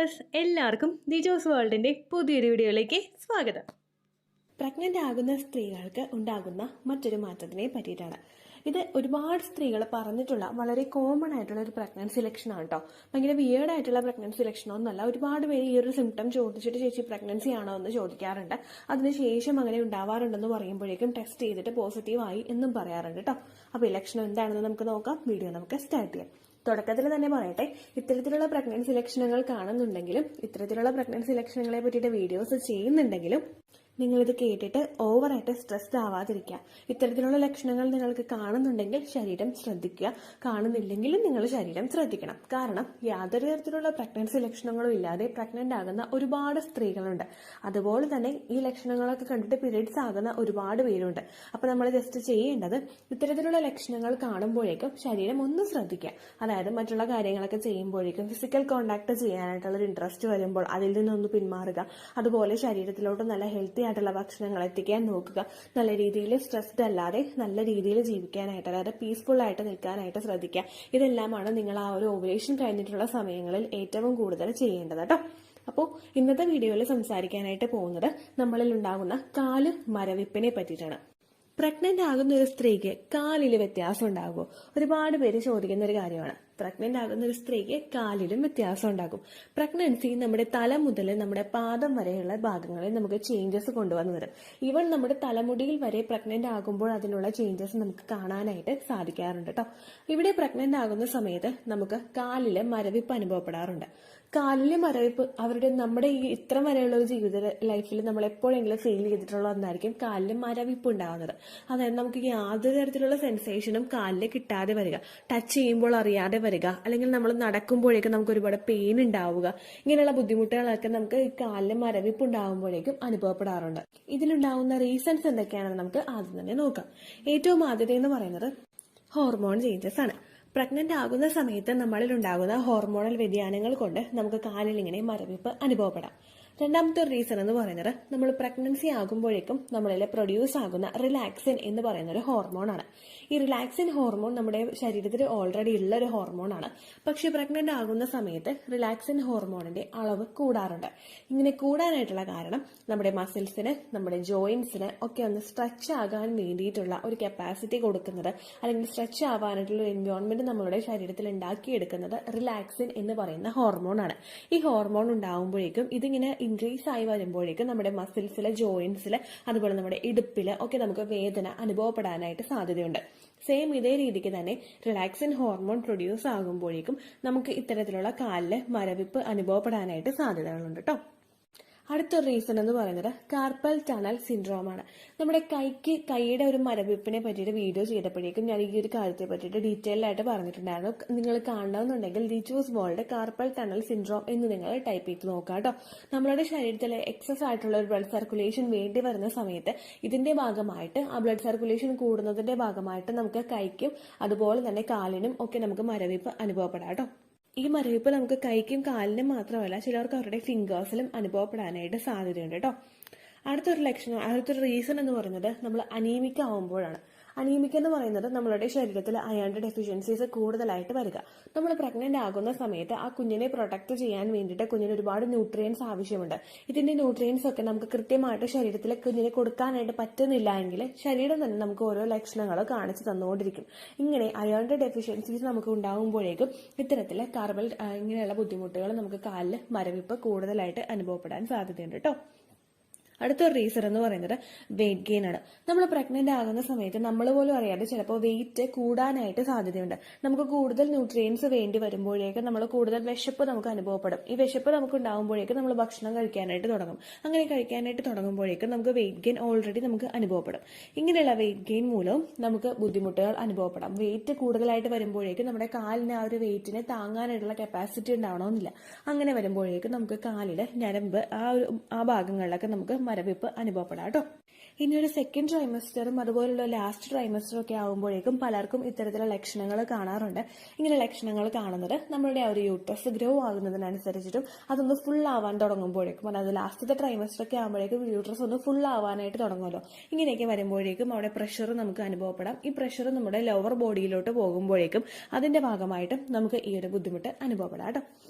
Viewers, എല്ലാവർക്കും ദിജോസ് വേൾഡിൻ്റെ പുതിയൊരു വീഡിയോയിലേക്ക് സ്വാഗതം. പ്രഗ്നൻ്റ് ആകുന്ന സ്ത്രീകൾക്ക് ഉണ്ടാകുന്ന മറ്റൊരു മാറ്റത്തിനെ പറ്റിയിട്ടാണ്. ഇത് ഒരുപാട് സ്ത്രീകൾ പറഞ്ഞിട്ടുള്ള വളരെ കോമൺ ആയിട്ടുള്ള ഒരു പ്രഗ്നൻസി ലക്ഷണമാണ് കേട്ടോ. ഭയങ്കര വിയേർഡ് ആയിട്ടുള്ള പ്രഗ്നൻസി ലക്ഷണമൊന്നുമല്ല. ഒരുപാട് പേര് ഈ ഒരു സിംറ്റം ചോദിച്ചിട്ട് ചേച്ചി പ്രഗ്നൻസി ആണോ എന്ന് ചോദിക്കാറുണ്ട്. അതിനുശേഷം അങ്ങനെ ഉണ്ടാവാറുണ്ടെന്ന് പറയുമ്പോഴേക്കും ടെസ്റ്റ് ചെയ്തിട്ട് പോസിറ്റീവായി എന്നും പറയാറുണ്ട് കേട്ടോ. അപ്പോൾ ഈ ലക്ഷണം എന്താണെന്ന് നമുക്ക് നോക്കാം. വീഡിയോ നമുക്ക് സ്റ്റാർട്ട് ചെയ്യാം. തുടക്കത്തിൽ തന്നെ പറയട്ടെ, ഇത്തരത്തിലുള്ള പ്രഗ്നൻസി ലക്ഷണങ്ങൾ കാണുന്നുണ്ടെങ്കിലും ഇത്തരത്തിലുള്ള പ്രഗ്നൻസി ലക്ഷണങ്ങളെ പറ്റിയിട്ട് വീഡിയോസ് ചെയ്യുന്നുണ്ടെങ്കിലും നിങ്ങളിത് കേട്ടിട്ട് ഓവറായിട്ട് സ്ട്രെസ്ഡ് ആവാതിരിക്കുക. ഇത്തരത്തിലുള്ള ലക്ഷണങ്ങൾ നിങ്ങൾക്ക് കാണുന്നുണ്ടെങ്കിൽ ശരീരം ശ്രദ്ധിക്കുക, കാണുന്നില്ലെങ്കിലും നിങ്ങൾ ശരീരം ശ്രദ്ധിക്കണം. കാരണം യാതൊരു തരത്തിലുള്ള പ്രഗ്നൻസി ലക്ഷണങ്ങളും ഇല്ലാതെ പ്രഗ്നന്റ് ആകുന്ന ഒരുപാട് സ്ത്രീകളുണ്ട്. അതുപോലെ തന്നെ ഈ ലക്ഷണങ്ങളൊക്കെ കണ്ടിട്ട് പീരീഡ്സ് ആകുന്ന ഒരുപാട് പേരുണ്ട്. അപ്പൊ നമ്മൾ ജസ്റ്റ് ചെയ്യേണ്ടത് ഇത്തരത്തിലുള്ള ലക്ഷണങ്ങൾ കാണുമ്പോഴേക്കും ശരീരം ഒന്ന് ശ്രദ്ധിക്കുക. അതായത് മറ്റുള്ള കാര്യങ്ങളൊക്കെ ചെയ്യുമ്പോഴേക്കും ഫിസിക്കൽ കോണ്ടാക്ട് ചെയ്യാനായിട്ടുള്ള ഒരു ഇൻട്രസ്റ്റ് വരുമ്പോൾ അതിൽ നിന്നൊന്ന് പിന്മാറുക. അതുപോലെ ശരീരത്തിലോട്ട് നല്ല ഹെൽത്തി ആയിട്ടുള്ള ഭക്ഷണങ്ങൾ എത്തിക്കാൻ നോക്കുക. നല്ല രീതിയിൽ സ്ട്രെസ്ഡ് അല്ലാതെ നല്ല രീതിയിൽ ജീവിക്കാനായിട്ട്, അതായത് പീസ്ഫുൾ ആയിട്ട് നിൽക്കാനായിട്ട് ശ്രദ്ധിക്കുക. ഇതെല്ലാമാണ് നിങ്ങൾ ആ ഒരു ഓവുലേഷൻ കഴിഞ്ഞിട്ടുള്ള സമയങ്ങളിൽ ഏറ്റവും കൂടുതൽ ചെയ്യേണ്ടത് കേട്ടോ. അപ്പോൾ ഇന്നത്തെ വീഡിയോയിൽ സംസാരിക്കാനായിട്ട് പോകുന്നത് നമ്മളിൽ ഉണ്ടാകുന്ന കാല് മരവിപ്പിനെ പറ്റിയിട്ടാണ്. പ്രഗ്നന്റ് ആകുന്ന ഒരു സ്ത്രീക്ക് കാലിൽ വ്യത്യാസം ഉണ്ടാകുമോ? ഒരുപാട് പേര് ചോദിക്കുന്ന ഒരു കാര്യമാണ്. പ്രഗ്നന്റ് ആകുന്ന ഒരു സ്ത്രീക്ക് കാലിലും വ്യത്യാസം ഉണ്ടാകും. പ്രഗ്നൻസി നമ്മുടെ തല മുതൽ നമ്മുടെ പാദം വരെയുള്ള ഭാഗങ്ങളിൽ നമുക്ക് ചേഞ്ചസ് കൊണ്ടുവന്നു തരും. ഈവൻ നമ്മുടെ തലമുടിയിൽ വരെ പ്രഗ്നന്റ് ആകുമ്പോൾ അതിനുള്ള ചേഞ്ചസ് നമുക്ക് കാണാനായിട്ട് സാധിക്കാറുണ്ട് കേട്ടോ. ഇവിടെ പ്രഗ്നന്റ് ആകുന്ന സമയത്ത് നമുക്ക് കാലില് മരവിപ്പ് അനുഭവപ്പെടാറുണ്ട്. കാലിലെ മരവിപ്പ് നമ്മുടെ ഈ ഇത്ര വരെയുള്ള ഒരു ജീവിത ലൈഫിൽ നമ്മൾ എപ്പോഴെങ്കിലും ഫീൽ ചെയ്തിട്ടുള്ള ഒന്നായിരിക്കും കാലിൽ മരവിപ്പ് ഉണ്ടാകുന്നത്. അതായത് നമുക്ക് യാതൊരു തരത്തിലുള്ള സെൻസേഷനും കാലിൽ കിട്ടാതെ വരിക, ടച്ച് ചെയ്യുമ്പോൾ അറിയാതെ വരിക, അല്ലെങ്കിൽ നമ്മൾ നടക്കുമ്പോഴേക്കും നമുക്ക് ഒരുപാട് പെയിൻ ഉണ്ടാവുക. ഇങ്ങനെയുള്ള ബുദ്ധിമുട്ടുകളൊക്കെ നമുക്ക് ഈ കാലിൽ മരവിപ്പ് ഉണ്ടാകുമ്പോഴേക്കും അനുഭവപ്പെടാറുണ്ട്. ഇതിലുണ്ടാകുന്ന റീസൺസ് എന്തൊക്കെയാണെന്ന് നമുക്ക് ആദ്യം തന്നെ നോക്കാം. ഏറ്റവും ആദ്യത്തെ എന്ന് പറയുന്നത് ഹോർമോൺ ചേഞ്ചസ് ആണ്. പ്രഗ്നന്റ് ആകുന്ന സമയത്ത് നമ്മളിൽ ഉണ്ടാകുന്ന ഹോർമോണൽ വ്യതിയാനങ്ങൾ കൊണ്ട് നമുക്ക് കാലിൽ ഇങ്ങനെ മരവിപ്പ് അനുഭവപ്പെടാം. രണ്ടാമത്തെ ഒരു റീസൺ എന്ന് പറയുന്നത് നമ്മൾ പ്രഗ്നൻസി ആകുമ്പോഴേക്കും നമ്മളിൽ പ്രൊഡ്യൂസ് ആകുന്ന റിലാക്സിൻ എന്ന് പറയുന്ന ഒരു ഹോർമോണാണ്. ഈ റിലാക്സിൻ ഹോർമോൺ നമ്മുടെ ശരീരത്തിൽ ഓൾറെഡി ഉള്ള ഒരു ഹോർമോണാണ്. പക്ഷെ പ്രഗ്നന്റ് ആകുന്ന സമയത്ത് റിലാക്സിൻ ഹോർമോണിന്റെ അളവ് കൂടാറുണ്ട്. ഇങ്ങനെ കൂടാനായിട്ടുള്ള കാരണം നമ്മുടെ മസിൽസിന്, നമ്മുടെ ജോയിന്റ്സിന് ഒക്കെ ഒന്ന് സ്ട്രെച്ച് ആകാൻ വേണ്ടിയിട്ടുള്ള ഒരു കപ്പാസിറ്റി കൊടുക്കുന്നത്, അല്ലെങ്കിൽ സ്ട്രെച്ച് ആവാനായിട്ടുള്ള ഒരു എൻവയോൺമെന്റ് നമ്മളുടെ ശരീരത്തിൽ ഉണ്ടാക്കിയെടുക്കുന്നത് റിലാക്സിൻ എന്ന് പറയുന്ന ഹോർമോണാണ്. ഈ ഹോർമോൺ ഉണ്ടാകുമ്പോഴേക്കും ഇതിങ്ങനെ ഇൻക്രീസ് ആയി വരുമ്പോഴേക്കും നമ്മുടെ മസിൽസിലെ, ജോയിന്റ്സിലെ, അതുപോലെ നമ്മുടെ ഇടുപ്പില് ഒക്കെ നമുക്ക് വേദന അനുഭവപ്പെടാനായിട്ട് സാധ്യതയുണ്ട്. സെയിം ഇതേ രീതിക്ക് തന്നെ റിലാക്സിൻ ഹോർമോൺ പ്രൊഡ്യൂസ് ആകുമ്പോഴേക്കും നമുക്ക് ഇത്തരത്തിലുള്ള കാലില് മരവിപ്പ് അനുഭവപ്പെടാനായിട്ട് സാധ്യതകളുണ്ട് കേട്ടോ. അടുത്തൊരു റീസൺ എന്ന് പറയുന്നത് കാർപ്പൽ ടണൽ സിൻഡ്രോം ആണ്. നമ്മുടെ കൈയുടെ ഒരു മരവിപ്പിനെ പറ്റിയിട്ട് വീഡിയോ ചെയ്തപ്പോഴേക്കും ഞാൻ ഈ ഒരു കാര്യത്തെ പറ്റിയിട്ട് ഡീറ്റെയിൽ ആയിട്ട് പറഞ്ഞിട്ടുണ്ടായിരുന്നു. നിങ്ങൾ കാണണമെന്നുണ്ടെങ്കിൽ ദിജോസ് വേൾഡ് കാർപ്പൽ ടണൽ സിൻഡ്രോം എന്ന് നിങ്ങൾ ടൈപ്പ് ചെയ്ത് നോക്കാം കേട്ടോ. നമ്മുടെ ശരീരത്തിലെ എക്സസ് ആയിട്ടുള്ള ഒരു ബ്ലഡ് സർക്കുലേഷൻ വേണ്ടി വരുന്ന സമയത്ത് ഇതിന്റെ ഭാഗമായിട്ട്, ആ ബ്ലഡ് സർക്കുലേഷൻ കൂടുന്നതിന്റെ ഭാഗമായിട്ട് നമുക്ക് കൈക്കും അതുപോലെ തന്നെ കാലിനും ഒക്കെ നമുക്ക് മരവിപ്പ് അനുഭവപ്പെടാം കേട്ടോ. ഈ മരവിപ്പ് നമുക്ക് കൈക്കും കാലിനും മാത്രമല്ല, ചിലർക്ക് അവരുടെ ഫിംഗേഴ്സിലും അനുഭവപ്പെടാനായിട്ട് സാധ്യതയുണ്ട് കേട്ടോ. അടുത്തൊരു റീസൺ എന്ന് പറയുന്നത് നമ്മൾ അനീമിക് ആവുമ്പോഴാണ്. അനീമിക് എന്ന് പറയുന്നത് നമ്മളുടെ ശരീരത്തിൽ അയണിന്റെ ഡെഫിഷ്യൻസീസ് കൂടുതലായിട്ട് വരിക. നമ്മൾ പ്രഗ്നന്റ് ആകുന്ന സമയത്ത് ആ കുഞ്ഞിനെ പ്രൊട്ടക്ട് ചെയ്യാൻ വേണ്ടിയിട്ട് കുഞ്ഞിന് ഒരുപാട് ന്യൂട്രിയൻസ് ആവശ്യമുണ്ട്. ഇതിന്റെ ന്യൂട്രിയൻസ് ഒക്കെ നമുക്ക് കൃത്യമായിട്ട് ശരീരത്തിലെ കുഞ്ഞിനെ കൊടുക്കാനായിട്ട് പറ്റുന്നില്ല എങ്കിൽ ശരീരം തന്നെ നമുക്ക് ഓരോ ലക്ഷണങ്ങൾ കാണിച്ചു തന്നുകൊണ്ടിരിക്കും. ഇങ്ങനെ അയണിന്റെ ഡെഫിഷ്യൻസീസ് നമുക്ക് ഉണ്ടാകുമ്പോഴേക്കും ഇത്തരത്തിലെ ഇങ്ങനെയുള്ള ബുദ്ധിമുട്ടുകൾ നമുക്ക് കാലിൽ മരവിപ്പ് കൂടുതലായിട്ട് അനുഭവപ്പെടാൻ സാധ്യതയുണ്ട് കേട്ടോ. അടുത്തൊരു റീസൺ എന്ന് പറയുന്നത് വെയിറ്റ് ഗെയിൻ ആണ്. നമ്മൾ പ്രഗ്നന്റ് ആകുന്ന സമയത്ത് നമ്മൾ പോലും അറിയാതെ ചിലപ്പോൾ വെയിറ്റ് കൂടാനായിട്ട് സാധ്യതയുണ്ട്. നമുക്ക് കൂടുതൽ ന്യൂട്രിയൻസ് വേണ്ടി വരുമ്പോഴേക്കും നമ്മൾ കൂടുതൽ വിശപ്പ് നമുക്ക് അനുഭവപ്പെടും. ഈ വിശപ്പ് നമുക്ക് ഉണ്ടാകുമ്പോഴേക്കും നമ്മൾ ഭക്ഷണം കഴിക്കാനായിട്ട് തുടങ്ങും. അങ്ങനെ കഴിക്കാനായിട്ട് തുടങ്ങുമ്പോഴേക്കും നമുക്ക് വെയിറ്റ് ഗെയിൻ ഓൾറെഡി നമുക്ക് അനുഭവപ്പെടും. ഇങ്ങനെയുള്ള വെയിറ്റ് ഗെയിൻ മൂലവും നമുക്ക് ബുദ്ധിമുട്ടുകൾ അനുഭവപ്പെടാം. വെയിറ്റ് കൂടുതലായിട്ട് വരുമ്പോഴേക്കും നമ്മുടെ കാലിന് ആ ഒരു വെയിറ്റിനെ താങ്ങാനായിട്ടുള്ള കപ്പാസിറ്റി ഉണ്ടാവണമെന്നില്ല. അങ്ങനെ വരുമ്പോഴേക്കും നമുക്ക് കാലിലെ ഞരമ്പ് ആ ഭാഗങ്ങളിലൊക്കെ നമുക്ക് മരവിപ്പ് അനുഭവപ്പെടാം കേട്ടോ. ഇനി ഒരു സെക്കൻഡ് ട്രൈമസ്റ്ററും അതുപോലുള്ള ലാസ്റ്റ് ട്രൈമസ്റ്ററും ഒക്കെ ആകുമ്പോഴേക്കും പലർക്കും ഇത്തരത്തിലുള്ള ലക്ഷണങ്ങൾ കാണാറുണ്ട്. ഇങ്ങനെ ലക്ഷണങ്ങൾ കാണുന്നത് നമ്മുടെ ആ ഒരു യൂട്രസ് ഗ്രോ ആകുന്നതിനനുസരിച്ചിട്ടും അതൊന്ന് ഫുൾ ആവാൻ തുടങ്ങുമ്പോഴേക്കും, അതായത് ലാസ്റ്റത്തെ ട്രൈമസ്റ്റർ ഒക്കെ ആകുമ്പോഴേക്കും യൂട്രസ് ഒന്ന് ഫുൾ ആവാനായിട്ട് തുടങ്ങുമല്ലോ. ഇങ്ങനെയൊക്കെ വരുമ്പോഴേക്കും അവിടെ പ്രഷർ നമുക്ക് അനുഭവപ്പെടാം. ഈ പ്രഷർ നമ്മുടെ ലോവർ ബോഡിയിലോട്ട് പോകുമ്പോഴേക്കും അതിന്റെ ഭാഗമായിട്ട് നമുക്ക് ഈ ഒരു ബുദ്ധിമുട്ട് അനുഭവപ്പെടാം കേട്ടോ.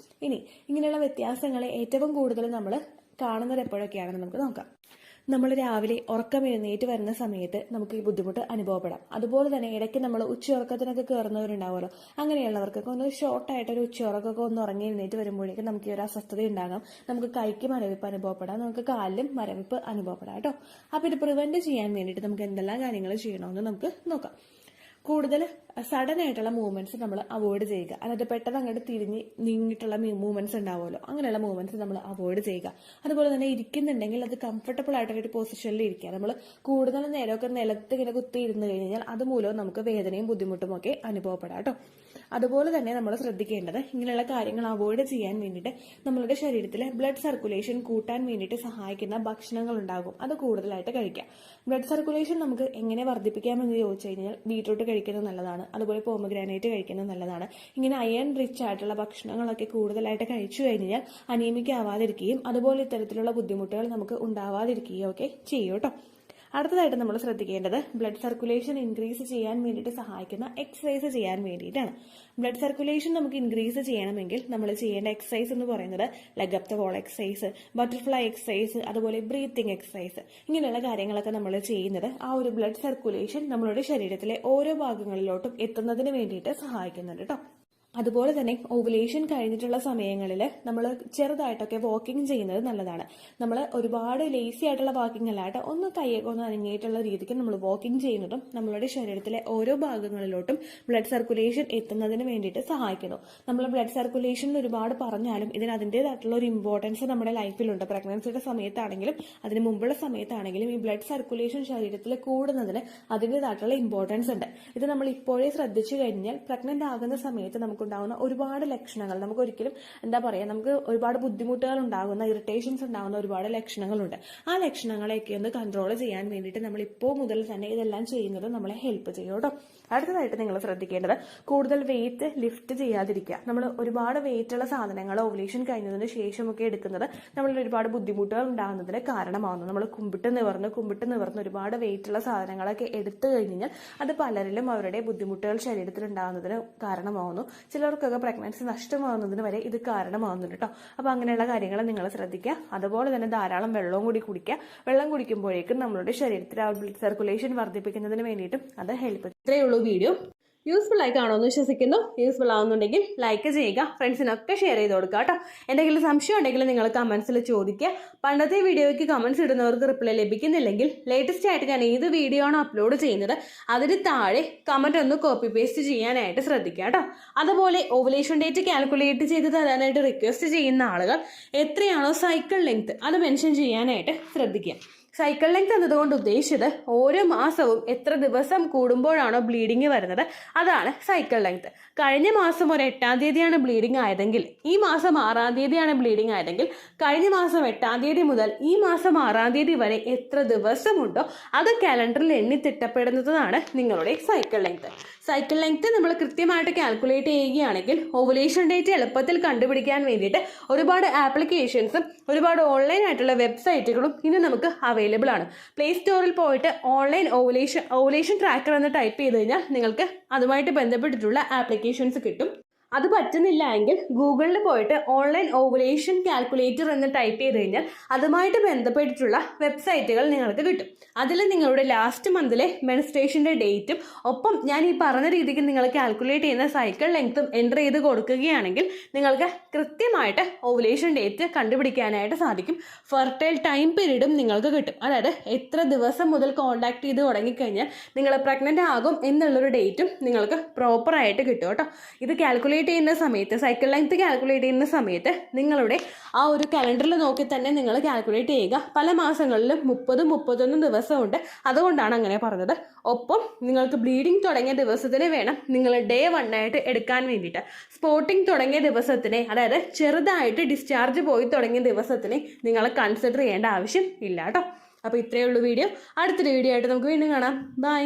ഇനി ഇങ്ങനെയുള്ള വ്യത്യാസങ്ങളെ ഏറ്റവും കൂടുതൽ നമ്മൾ കാണുന്നത് എപ്പോഴൊക്കെയാണെന്ന് നമുക്ക് നോക്കാം. നമ്മൾ രാവിലെ ഉറക്കം എഴുന്നേറ്റ് വരുന്ന സമയത്ത് നമുക്ക് ഈ ബുദ്ധിമുട്ട് അനുഭവപ്പെടാം. അതുപോലെ തന്നെ ഇടയ്ക്ക് നമ്മൾ ഉച്ചയുറക്കത്തിനൊക്കെ കയറുന്നവരുണ്ടാവുമല്ലോ, അങ്ങനെയുള്ളവർക്കൊക്കെ ഒന്ന് ഷോർട്ടായിട്ടൊരു ഉച്ചയുറക്കമൊക്കെ ഒന്ന് ഉറങ്ങി എഴുന്നേറ്റ് വരുമ്പോഴേക്കും നമുക്ക് ഈ ഒരു അസ്വസ്ഥത ഉണ്ടാകാം. നമുക്ക് കൈക്ക് മരവിപ്പ് അനുഭവപ്പെടാം, നമുക്ക് കാലിലും മരവിപ്പ് അനുഭവപ്പെടാം കേട്ടോ. അപ്പോൾ ഇത് പ്രിവെന്റ് ചെയ്യാൻ വേണ്ടിയിട്ട് നമുക്ക് എന്തെല്ലാം കാര്യങ്ങൾ ചെയ്യണമെന്ന് നമുക്ക് നോക്കാം. കൂടുതൽ സഡൻ ആയിട്ടുള്ള മൂവ്മെന്റ്സ് നമ്മൾ അവോയ്ഡ് ചെയ്യുക. അതായത് പെട്ടെന്ന് അങ്ങോട്ട് തിരിഞ്ഞ് നീങ്ങിയിട്ടുള്ള മൂവ്മെന്റ്സ് ഉണ്ടാവുമല്ലോ, അങ്ങനെയുള്ള മൂവ്മെന്റ്സ് നമ്മൾ അവോയ്ഡ് ചെയ്യുക. അതുപോലെ തന്നെ ഇരിക്കുന്നുണ്ടെങ്കിൽ അത് കംഫർട്ടബിൾ ആയിട്ടുള്ള ഒരു പൊസിഷനിൽ ഇരിക്കുക. നമ്മൾ കൂടുതൽ നേരമൊക്കെ നിലത്ത് ഇങ്ങനെ കുത്തി ഇരുന്ന് കഴിഞ്ഞാൽ അതുമൂലം നമുക്ക് വേദനയും ബുദ്ധിമുട്ടും ഒക്കെ അനുഭവപ്പെടാം കേട്ടോ. അതുപോലെ തന്നെ നമ്മൾ ശ്രദ്ധിക്കേണ്ടത് ഇങ്ങനെയുള്ള കാര്യങ്ങൾ അവോയ്ഡ് ചെയ്യാൻ വേണ്ടിയിട്ട് നമ്മളുടെ ശരീരത്തിലെ ബ്ലഡ് സർക്കുലേഷൻ കൂട്ടാൻ വേണ്ടിയിട്ട് സഹായിക്കുന്ന ഭക്ഷണങ്ങൾ ഉണ്ടാകും. അത് കൂടുതലായിട്ട് കഴിക്കാം. ബ്ലഡ് സർക്കുലേഷൻ നമുക്ക് എങ്ങനെ വർദ്ധിപ്പിക്കാമെന്ന് ചോദിച്ചു കഴിഞ്ഞാൽ ബീട്രൂട്ട് കഴിക്കുന്നത് നല്ലതാണ്, അതുപോലെ പോമഗ്രാനൈറ്റ് കഴിക്കുന്നത് നല്ലതാണ്. ഇങ്ങനെ അയൺ റിച്ച് ആയിട്ടുള്ള ഭക്ഷണങ്ങളൊക്കെ കൂടുതലായിട്ട് കഴിച്ചു കഴിഞ്ഞാൽ അനീമിക് ആവാതിരിക്കുകയും അതുപോലെ ഇത്തരത്തിലുള്ള ബുദ്ധിമുട്ടുകൾ നമുക്ക് ഉണ്ടാവാതിരിക്കുകയും ഒക്കെ ചെയ്യും കേട്ടോ. അടുത്തതായിട്ട് നമ്മൾ ശ്രദ്ധിക്കേണ്ടത് ബ്ലഡ് സർക്കുലേഷൻ ഇൻക്രീസ് ചെയ്യാൻ വേണ്ടിയിട്ട് സഹായിക്കുന്ന എക്സസൈസ് ചെയ്യാൻ വേണ്ടിയിട്ടാണ്. ബ്ലഡ് സർക്കുലേഷൻ നമുക്ക് ഇൻക്രീസ് ചെയ്യണമെങ്കിൽ നമ്മൾ ചെയ്യേണ്ട എക്സസൈസ് എന്ന് പറയുന്നത് leg up the wall exercise, butterfly exercise, അതുപോലെ ബ്രീത്തിങ് എക്സസൈസ്, ഇങ്ങനെയുള്ള കാര്യങ്ങളൊക്കെ നമ്മൾ ചെയ്യുന്നത് ആ ഒരു ബ്ലഡ് സർക്കുലേഷൻ നമ്മളുടെ ശരീരത്തിലെ ഓരോ ഭാഗങ്ങളിലോട്ടും എത്തുന്നതിന് വേണ്ടിയിട്ട് സഹായിക്കുന്നുണ്ട് കേട്ടോ. അതുപോലെ തന്നെ ഓവുലേഷൻ കഴിഞ്ഞിട്ടുള്ള സമയങ്ങളിൽ നമ്മൾ ചെറുതായിട്ടൊക്കെ വാക്കിംഗ് ചെയ്യുന്നത് നല്ലതാണ്. നമ്മൾ ഒരുപാട് ലേസി ആയിട്ടുള്ള വാക്കിംഗ് അല്ലാണ്ട് ഒന്ന് കൈയൊക്കെ ഒന്ന് അനങ്ങിയിട്ടുള്ള രീതിക്ക് നമ്മൾ വാക്കിംഗ് ചെയ്യുന്നതും നമ്മളുടെ ശരീരത്തിലെ ഓരോ ഭാഗങ്ങളിലോട്ടും ബ്ലഡ് സർക്കുലേഷൻ എത്തുന്നതിന് വേണ്ടിയിട്ട് സഹായിക്കുന്നു. നമ്മൾ ബ്ലഡ് സർക്കുലേഷൻ ഒരുപാട് പറഞ്ഞാലും ഇതിന് അതിൻ്റെതായിട്ടുള്ള ഒരു ഇമ്പോർട്ടൻസ് നമ്മുടെ ലൈഫിലുണ്ട്. പ്രഗ്നൻസിയുടെ സമയത്താണെങ്കിലും അതിന് മുമ്പുള്ള സമയത്താണെങ്കിലും ഈ ബ്ലഡ് സർക്കുലേഷൻ ശരീരത്തിൽ കൂടുന്നതിന് അതിൻ്റെതായിട്ടുള്ള ഇമ്പോർട്ടൻസ് ഉണ്ട്. ഇത് നമ്മൾ ഇപ്പോഴേ ശ്രദ്ധിച്ചു കഴിഞ്ഞാൽ പ്രഗ്നന്റ് ആകുന്ന സമയത്ത് നമുക്കുണ്ടാകുന്ന ഒരുപാട് ലക്ഷണങ്ങൾ, നമുക്ക് ഒരിക്കലും നമുക്ക് ഒരുപാട് ബുദ്ധിമുട്ടുകൾ ഉണ്ടാകുന്ന, ഇറിറ്റേഷൻസ് ഉണ്ടാകുന്ന ഒരുപാട് ലക്ഷണങ്ങളുണ്ട്. ആ ലക്ഷണങ്ങളെയൊക്കെ ഒന്ന് കൺട്രോൾ ചെയ്യാൻ വേണ്ടിയിട്ട് നമ്മൾ ഇപ്പോൾ മുതൽ തന്നെ ഇതെല്ലാം ചെയ്യുന്നത് നമ്മളെ ഹെൽപ്പ് ചെയ്യും കേട്ടോ. അടുത്തതായിട്ട് നിങ്ങൾ ശ്രദ്ധിക്കേണ്ടത് കൂടുതൽ വെയിറ്റ് ലിഫ്റ്റ് ചെയ്യാതിരിക്കുക. നമ്മൾ ഒരുപാട് വെയിറ്റുള്ള സാധനങ്ങൾ ഓവുലേഷൻ കഴിഞ്ഞതിന് ശേഷമൊക്കെ എടുക്കുന്നത് നമ്മളിൽ ഒരുപാട് ബുദ്ധിമുട്ടുകൾ ഉണ്ടാകുന്നതിന് കാരണമാകുന്നു. നമ്മൾ കുമ്പിട്ട് നിവർന്ന് ഒരുപാട് വെയിറ്റുള്ള സാധനങ്ങളൊക്കെ എടുത്തു കഴിഞ്ഞാൽ അത് പലരിലും അവരുടെ ബുദ്ധിമുട്ടുകൾ ശരീരത്തിൽ ഉണ്ടാകുന്നതിന് കാരണമാകുന്നു. ചിലർക്കൊക്കെ പ്രഗ്നൻസി നഷ്ടമാകുന്നതിന് വരെ ഇത് കാരണമാകുന്നുണ്ട് കേട്ടോ. അപ്പോൾ അങ്ങനെയുള്ള കാര്യങ്ങൾ നിങ്ങൾ ശ്രദ്ധിക്കുക. അതുപോലെ തന്നെ ധാരാളം വെള്ളവും കൂടി കുടിക്കുക. വെള്ളം കുടിക്കുമ്പോഴേക്കും നമ്മളുടെ ശരീരത്തിൽ ബ്ലഡ് സർക്കുലേഷൻ വർദ്ധിപ്പിക്കുന്നതിന് വേണ്ടിയിട്ടും അത് ഹെൽപ്പ്. ഇത്രയേ ഉള്ളൂ വീഡിയോ. യൂസ്ഫുൾ ആയി കാണുമെന്ന് വിശ്വസിക്കുന്നു. യൂസ്ഫുൾ ആവുന്നുണ്ടെങ്കിൽ ലൈക്ക് ചെയ്യുക, ഫ്രണ്ട്സിനൊക്കെ ഷെയർ ചെയ്ത് കൊടുക്കുക കേട്ടോ. എന്തെങ്കിലും സംശയം ഉണ്ടെങ്കിൽ നിങ്ങൾ കമൻസിൽ ചോദിക്കുക. പണ്ടത്തെ വീഡിയോയ്ക്ക് കമൻസ് ഇടുന്നവർക്ക് റിപ്ലൈ ലഭിക്കുന്നില്ലെങ്കിൽ ലേറ്റസ്റ്റ് ആയിട്ട് ഞാൻ ഏത് വീഡിയോ ആണോ അപ്ലോഡ് ചെയ്യുന്നത് അതിന് താഴെ കമൻറ്റ് ഒന്ന് കോപ്പി പേസ്റ്റ് ചെയ്യാനായിട്ട് ശ്രദ്ധിക്കുക കേട്ടോ. അതുപോലെ ഓവുലേഷൻ ഡേറ്റ് കാൽക്കുലേറ്റ് ചെയ്ത് തരാനായിട്ട് റിക്വസ്റ്റ് ചെയ്യുന്ന ആളുകൾ എത്രയാണോ സൈക്കിൾ ലെങ്ത് അത് മെൻഷൻ ചെയ്യാനായിട്ട് ശ്രദ്ധിക്കുക. സൈക്കിൾ ലെങ്ത് എന്നതുകൊണ്ട് ഉദ്ദേശിച്ചത് ഓരോ മാസവും എത്ര ദിവസം കൂടുമ്പോഴാണോ ബ്ലീഡിങ് വരുന്നത് അതാണ് സൈക്കിൾ ലെങ്ത്. കഴിഞ്ഞ മാസം ഒരു 8-ാം തീയതിയാണ് ബ്ലീഡിങ് ആയതെങ്കിൽ ഈ മാസം 6-ാം തീയതിയാണ് ബ്ലീഡിങ് ആയതെങ്കിൽ കഴിഞ്ഞ മാസം 8-ാം തീയതി മുതൽ ഈ മാസം 6-ാം തീയതി വരെ എത്ര ദിവസമുണ്ടോ അത് കാലണ്ടറിൽ എണ്ണി തിട്ടപ്പെടുന്നതാണ് നിങ്ങളുടെ സൈക്കിൾ ലെങ്ത്. സൈക്കിൾ ലെങ്ത് നമ്മൾ കൃത്യമായിട്ട് കാൽക്കുലേറ്റ് ചെയ്യുകയാണെങ്കിൽ ഓവുലേഷൻ ഡേറ്റ് എളുപ്പത്തിൽ കണ്ടുപിടിക്കാൻ വേണ്ടിയിട്ട് ഒരുപാട് ആപ്ലിക്കേഷൻസും ഒരുപാട് ഓൺലൈൻ ആയിട്ടുള്ള വെബ്സൈറ്റുകളും ഇന്ന് നമുക്ക് അവൈലബിൾ ആണ്. പ്ലേ സ്റ്റോറിൽ പോയിട്ട് ഓൺലൈൻ ഓവുലേഷൻ ട്രാക്കർ എന്ന് ടൈപ്പ് ചെയ്ത് കഴിഞ്ഞാൽ നിങ്ങൾക്ക് അതുമായിട്ട് ബന്ധപ്പെട്ടിട്ടുള്ള ആപ്ലിക്കേഷൻസ് കിട്ടും. അത് പറ്റുന്നില്ല എങ്കിൽ ഗൂഗിളിൽ പോയിട്ട് ഓൺലൈൻ ഓവുലേഷൻ കാൽക്കുലേറ്റർ എന്ന് ടൈപ്പ് ചെയ്ത് കഴിഞ്ഞാൽ അതുമായിട്ട് ബന്ധപ്പെട്ടിട്ടുള്ള വെബ്സൈറ്റുകൾ നിങ്ങൾക്ക് കിട്ടും. അതിൽ നിങ്ങളുടെ ലാസ്റ്റ് മന്തിലെ മെൻസ്ട്രേഷൻ്റെ ഡേറ്റും ഒപ്പം ഞാൻ ഈ പറഞ്ഞ രീതിക്ക് നിങ്ങൾ കാൽക്കുലേറ്റ് ചെയ്യുന്ന സൈക്കിൾ ലെങ്ത്തും എൻ്റർ ചെയ്ത് കൊടുക്കുകയാണെങ്കിൽ നിങ്ങൾക്ക് കൃത്യമായിട്ട് ഓവുലേഷൻ ഡേറ്റ് കണ്ടുപിടിക്കാനായിട്ട് സാധിക്കും. ഫെർട്ടൈൽ ടൈം പീരീഡും നിങ്ങൾക്ക് കിട്ടും. അതായത് എത്ര ദിവസം മുതൽ കോൺടാക്ട് ചെയ്ത് തുടങ്ങിക്കഴിഞ്ഞാൽ നിങ്ങൾ പ്രഗ്നൻ്റ് ആകും എന്നുള്ളൊരു ഡേറ്റും നിങ്ങൾക്ക് പ്രോപ്പറായിട്ട് കിട്ടും കേട്ടോ. ഇത് കാൽക്കുലേറ്റ് ചെയ്യുന്ന സമയത്ത് സൈക്കിൾ ലെങ്ത് കാൽക്കുലേറ്റ് ചെയ്യുന്ന സമയത്ത് നിങ്ങളുടെ ആ ഒരു കലണ്ടറിൽ നോക്കി തന്നെ നിങ്ങൾ കാൽക്കുലേറ്റ് ചെയ്യുക. പല മാസങ്ങളിലും 30-31 ദിവസമുണ്ട്, അതുകൊണ്ടാണ് അങ്ങനെ പറഞ്ഞത്. ഒപ്പം നിങ്ങൾക്ക് ബ്ലീഡിങ് തുടങ്ങിയ ദിവസത്തിന് വേണം നിങ്ങൾ ഡേ 1 ആയിട്ട് എടുക്കാൻ വേണ്ടിയിട്ട്. സ്പോട്ടിങ് തുടങ്ങിയ ദിവസത്തിനെ, അതായത് ചെറുതായിട്ട് ഡിസ്ചാർജ് പോയി തുടങ്ങിയ ദിവസത്തിനെ നിങ്ങൾ കൺസിഡർ ചെയ്യേണ്ട ആവശ്യം ഇല്ല കേട്ടോ. അപ്പോൾ ഇത്രയേ ഉള്ളൂ വീഡിയോ. അടുത്തൊരു വീഡിയോ ആയിട്ട് നമുക്ക് വീണ്ടും കാണാം. ബൈ.